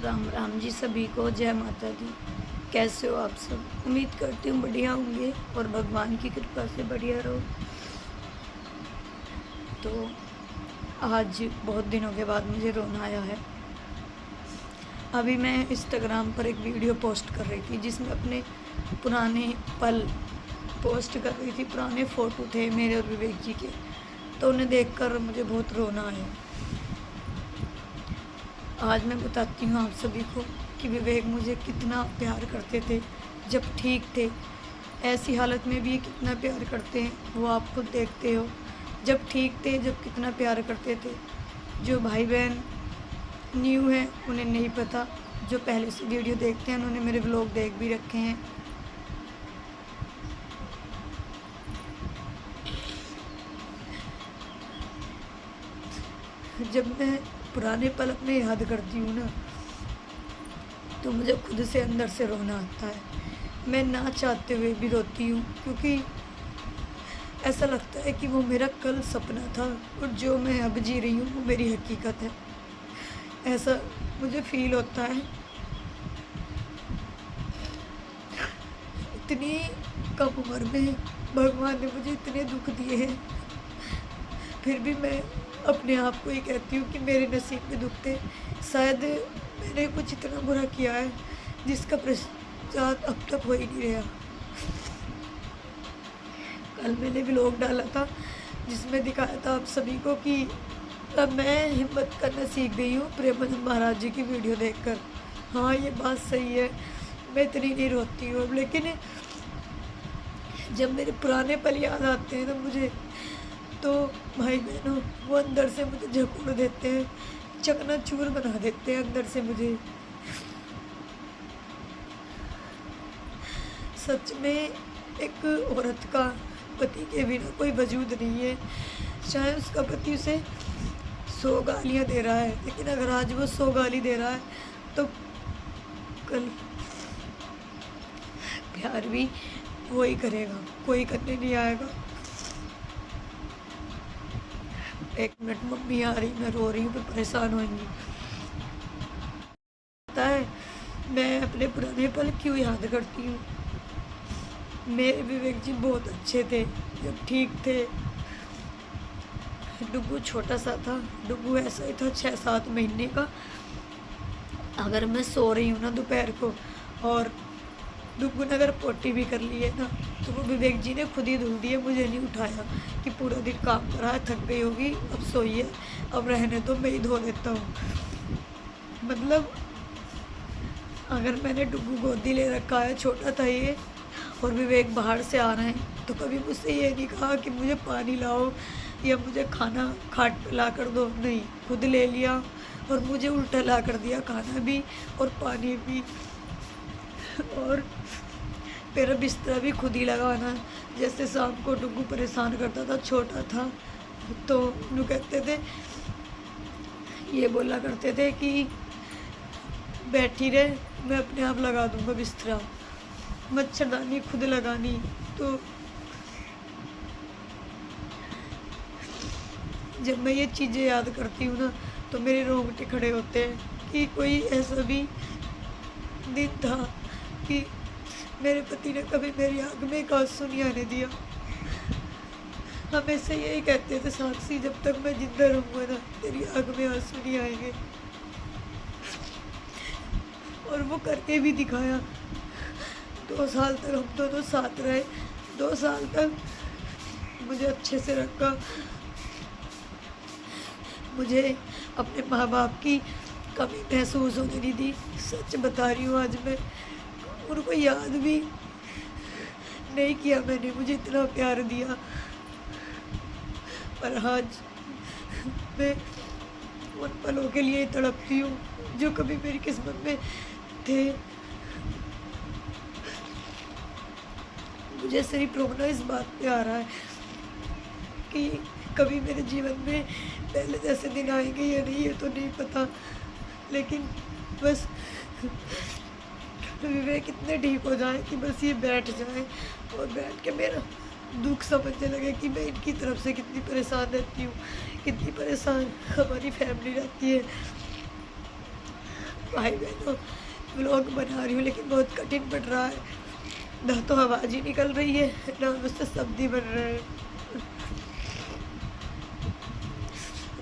राम राम जी सभी को, जय माता दी। कैसे हो आप सब? उम्मीद करती हूँ बढ़िया होंगे और भगवान की कृपा से बढ़िया रहो। तो आज बहुत दिनों के बाद मुझे रोना आया है। अभी मैं इंस्टाग्राम पर एक वीडियो पोस्ट कर रही थी जिसमें अपने पुराने पल पोस्ट कर रही थी। पुराने फ़ोटो थे मेरे और विवेक जी के, तो उन्हें देखकर मुझे बहुत रोना आया। आज मैं बताती हूँ आप सभी को कि विवेक मुझे कितना प्यार करते थे जब ठीक थे। ऐसी हालत में भी ये कितना प्यार करते हैं वो आप खुद देखते हो। जब ठीक थे, जब कितना प्यार करते थे। जो भाई बहन न्यू हैं उन्हें नहीं पता, जो पहले से वीडियो देखते हैं उन्होंने मेरे व्लॉग देख भी रखे हैं। जब मैं पुराने पल अपने याद करती हूँ ना, तो मुझे खुद से अंदर से रोना आता है। मैं ना चाहते हुए भी रोती हूँ, क्योंकि ऐसा लगता है कि वो मेरा कल सपना था और जो मैं अब जी रही हूँ वो मेरी हकीकत है। ऐसा मुझे फील होता है। इतनी कम उम्र में भगवान ने मुझे इतने दुख दिए हैं, फिर भी मैं अपने आप को ये कहती हूँ कि मेरे नसीब में दुख थे। शायद मैंने कुछ इतना बुरा किया है जिसका पश्चात अब तक हो ही नहीं रहा। कल मैंने व्लॉग डाला था जिसमें दिखाया था आप सभी को कि अब मैं हिम्मत करना सीख गई हूँ प्रेमानंद महाराज जी की वीडियो देखकर। हाँ, ये बात सही है, मैं इतनी नहीं रोती हूँ अब, लेकिन जब मेरे पुराने पल याद आते हैं ना मुझे, तो भाई बहनों वो अंदर से मुझे झकोड़ देते हैं, चकनाचूर बना देते हैं अंदर से मुझे। सच में एक औरत का पति के बिना कोई वजूद नहीं है। चाहे उसका पति उसे 100 गालियाँ दे रहा है, लेकिन अगर आज वो 100 गाली दे रहा है तो कल प्यार भी वो ही करेगा, कोई करने नहीं आएगा। एक मिनट, मम्मी आ रही, मैं रो रही हूँ, फिर परेशान होंगी। पता है मैं अपने पुराने पल क्यों याद करती हूँ? मेरे विवेक जी बहुत अच्छे थे जब ठीक थे। डुगू छोटा सा था, डुगू ऐसा ही था 6-7 महीने का। अगर मैं सो रही हूँ ना दोपहर को और डुगू ने अगर पोटी भी कर ली है ना, तो वो विवेक जी ने खुद ही धुल दी है, मुझे नहीं उठाया कि पूरा दिन काम करा है, थक गई होगी, अब सोइए, अब रहने दो, मैं ही धो देता हूँ। मतलब अगर मैंने डुगू गोदी ले रखा है, छोटा था ये, और विवेक बाहर से आ रहे हैं, तो कभी मुझसे ये नहीं कहा कि मुझे पानी लाओ या मुझे खाना खाट पे ला कर दो। नहीं, खुद ले लिया और मुझे उल्टा ला कर दिया, खाना भी और पानी भी। और मेरा बिस्तर भी खुद ही लगाना। जैसे शाम को डुगू परेशान करता था, छोटा था, तो उन्हें कहते थे, ये बोला करते थे कि बैठी रहे, मैं अपने आप लगा दूंगा बिस्तरा। मच्छरदानी खुद लगानी। तो जब मैं ये चीज़ें याद करती हूँ ना, तो मेरे रोंगटे खड़े होते हैं कि कोई ऐसा भी दिन था कि मेरे पति ने कभी मेरी आँख में एक आंसू नहीं आने दिया। हमेशा यही कहते थे, साक्षी जब तक मैं जिंदा रहूँगा ना, तेरी आँख में आंसू नहीं आएंगे। और वो करके भी दिखाया। 2 साल तक हम दोनों साथ रहे, 2 साल तक मुझे अच्छे से रखा। मुझे अपने माँ बाप की कमी महसूस होने नहीं दी। सच बता रही हूँ, आज मैं उनको याद भी नहीं किया मैंने, मुझे इतना प्यार दिया। पर आज मैं उन पलों के लिए तड़पती हूँ जो कभी मेरी किस्मत में थे। मुझे सिर्फ रोना इस बात पे आ रहा है कि कभी मेरे जीवन में पहले जैसे दिन आएंगे या नहीं, ये तो नहीं पता, लेकिन बस विवेक इतने ठीक हो जाए कि बस ये बैठ जाए और बैठ के मेरा दुख समझने लगे कि मैं इनकी तरफ से कितनी परेशान रहती हूँ, कितनी परेशान हमारी फैमिली रहती है। भाई बहनों व्लॉग बना रही हूँ लेकिन बहुत कठिन पड़ रहा है, ना तो आवाज़ ही निकल रही है ना मुझसे शब्द ही बन रहे हैं।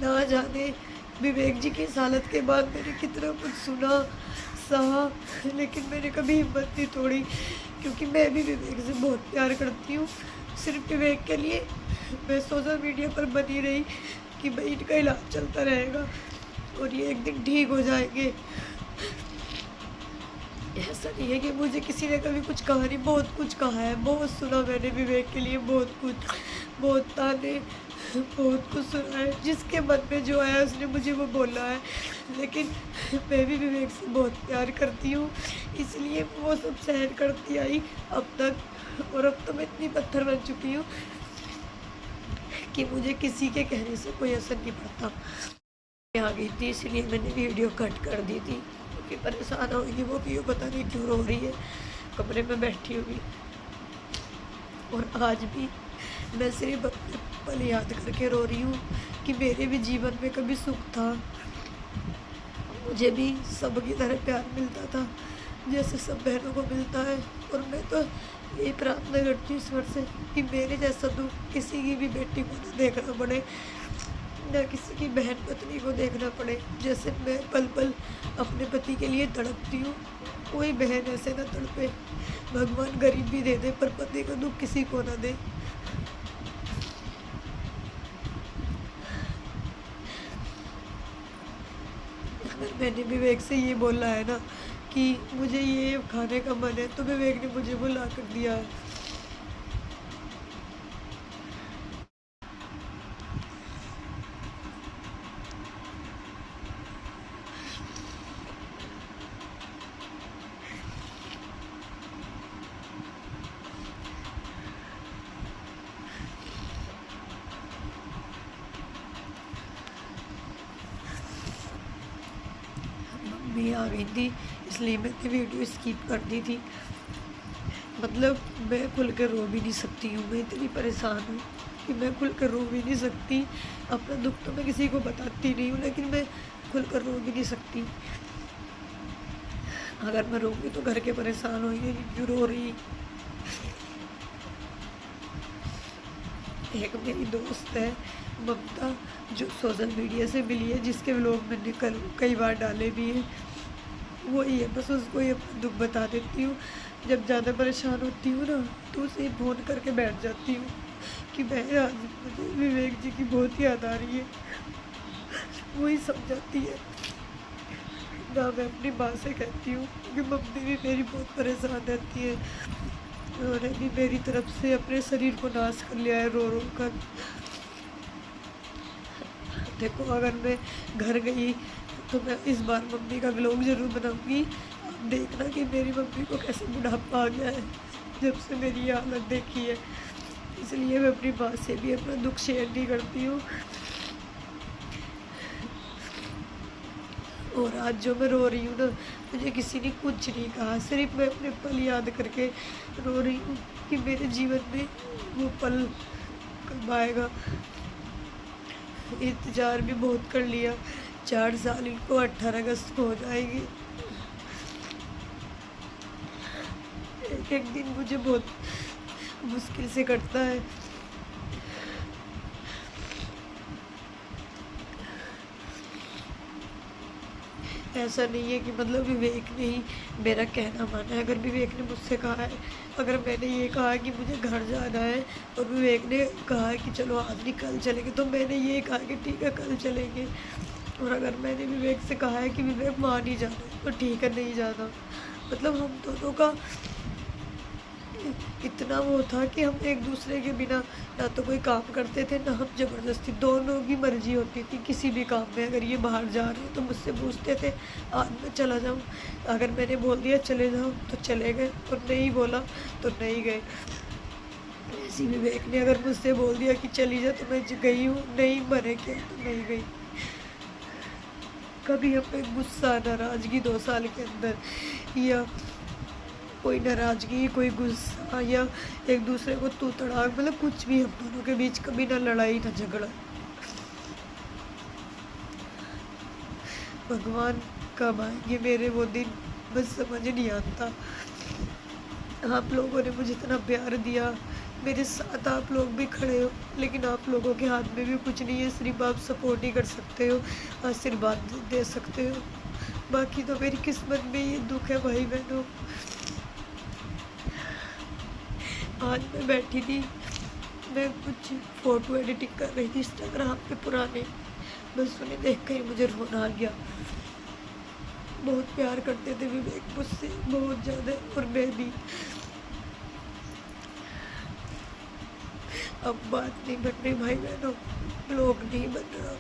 ना जाने विवेक जी की इस हालत के बाद मैंने कितना कुछ सुना सहा, लेकिन मैंने कभी हिम्मत नहीं तोड़ी, क्योंकि मैं भी विवेक से बहुत प्यार करती हूँ। सिर्फ विवेक के लिए मैं सोशल मीडिया पर बनी रही कि भाई इनका इलाज चलता रहेगा और ये एक दिन ठीक हो जाएंगे। ऐसा नहीं है कि मुझे किसी ने कभी कुछ कहा नहीं, बहुत कुछ कहा है, बहुत सुना मैंने विवेक के लिए, बहुत कुछ, बहुत ताने, बहुत कुछ सुना है। जिसके मन में जो आया उसने मुझे वो बोला है, लेकिन मैं भी विवेक से बहुत प्यार करती हूँ, इसलिए वो सब सहन करती आई अब तक। और अब तो मैं इतनी पत्थर बन चुकी हूँ कि मुझे किसी के कहने से कोई असर नहीं पड़ता। मैं आ गई थी इसलिए मैंने वीडियो कट कर दी थी, क्योंकि परेशान होगी वो कि पता नहीं क्यों रो रही है कमरे में बैठी हुई। और आज भी मैं सिर्फ अपने पल याद करके रो रही हूँ कि मेरे भी जीवन में कभी सुख था, मुझे भी सबकी तरह प्यार मिलता था जैसे सब बहनों को मिलता है। और मैं तो यही प्रार्थना करती हूँ ईश्वर से कि मेरे जैसा दुख किसी की भी बेटी को ना देखना पड़े, ना किसी की बहन पत्नी को देखना पड़े। जैसे मैं पल पल अपने पति के लिए तड़पती हूँ, कोई बहन ऐसे ना तड़पे। भगवान गरीब भी दे दे पर पति का दुख किसी को ना दे। अगर मैंने विवेक से ये बोला है ना कि मुझे ये खाने का मन है, तो विवेक ने मुझे वो ला कर दिया है। मम्मी आ गई थी इसलिए मैंने वीडियो स्किप कर दी थी। मतलब मैं खुल कर रो भी नहीं सकती हूँ, मैं इतनी परेशान हूँ कि मैं खुल कर रो भी नहीं सकती। अपना दुख तो मैं किसी को बताती नहीं हूँ, लेकिन मैं खुल कर रो भी नहीं सकती। अगर मैं रोऊंगी तो घर के परेशान होंगे कि क्यों रो रही। एक मेरी दोस्त है ममता, जो सोशल मीडिया से मिली है, जिसके व्लॉग मैंने कई बार डाले भी हैं। वही है, बस उसको ये अपना दुख बता देती हूँ। जब ज़्यादा परेशान होती हूँ ना तो उसे फ़ोन करके बैठ जाती हूँ कि बहन आज मुझे विवेक जी की बहुत याद आ रही है। वही समझाती है ना। मैं अपनी माँ से कहती हूँ कि मम्मी भी मेरी बहुत परेशान रहती है, उन्होंने भी मेरी तरफ से अपने शरीर को नाश कर लिया है रो रो कर। देखो अगर मैं घर गई तो मैं इस बार मम्मी का व्लॉग ज़रूर बनाऊंगी। आप देखना कि मेरी मम्मी को कैसे बुढ़ापा आ गया है जब से मेरी ये हालत देखी है। इसलिए मैं अपनी माँ से भी अपना दुख शेयर नहीं करती हूँ। और आज जो मैं रो रही हूँ ना, मुझे किसी ने कुछ नहीं कहा, सिर्फ मैं अपने पल याद करके रो रही हूँ कि मेरे जीवन में वो पल कब आएगा। इंतज़ार भी बहुत कर लिया, 4 साल इनको 18 अगस्त को हो जाएगी। एक एक दिन मुझे बहुत मुश्किल से कटता है। ऐसा नहीं है कि मतलब विवेक ने ही मेरा कहना माना है। अगर विवेक ने मुझसे कहा है, अगर मैंने ये कहा कि मुझे घर जाना है और विवेक ने कहा कि चलो आज नहीं कल चलेंगे, तो मैंने ये कहा कि ठीक है कल चलेंगे। और अगर मैंने विवेक से कहा है कि विवेक मान ही जाना तो ठीक है नहीं जाना। मतलब हम दोनों का इतना वो था कि हम एक दूसरे के बिना ना तो कोई काम करते थे, ना हम ज़बरदस्ती, दोनों की मर्जी होती थी किसी भी काम में। अगर ये बाहर जा रहे हैं तो मुझसे पूछते थे आज मैं चला जाऊँ, अगर मैंने बोल दिया चले जाओ तो चले गए, और नहीं बोला तो नहीं गए। ऐसी विवेक ने अगर मुझसे बोल दिया कि चली जा तो मैं गई हूँ, नहीं मरे क्या तो नहीं गई। कभी हमें गुस्सा नाराज़गी 2 साल के अंदर, या कोई नाराज़गी, कोई गुस्सा, या एक दूसरे को तू तड़ाक, मतलब कुछ भी हम दोनों के बीच कभी ना लड़ाई ना झगड़ा। भगवान कब आएंगे मेरे वो दिन, बस समझ नहीं आता। आप लोगों ने मुझे इतना प्यार दिया, मेरे साथ आप लोग भी खड़े हो, लेकिन आप लोगों के हाथ में भी कुछ नहीं है, सिर्फ आप सपोर्ट ही कर सकते हो, आशीर्वाद दे सकते हो। बाकी तो मेरी किस्मत में ये दुख है भाई बहनों। आज मैं बैठी थी, मैं कुछ फ़ोटो एडिटिंग कर रही थी इंस्टाग्राम पे पुराने, बस उन्हें देख कर ही मुझे रोना आ गया। बहुत प्यार करते थे विवेक मुझसे, बहुत ज़्यादा, और मैं भी। अब बात नहीं बन रही भाई बहनों, लोग नहीं बन रहा।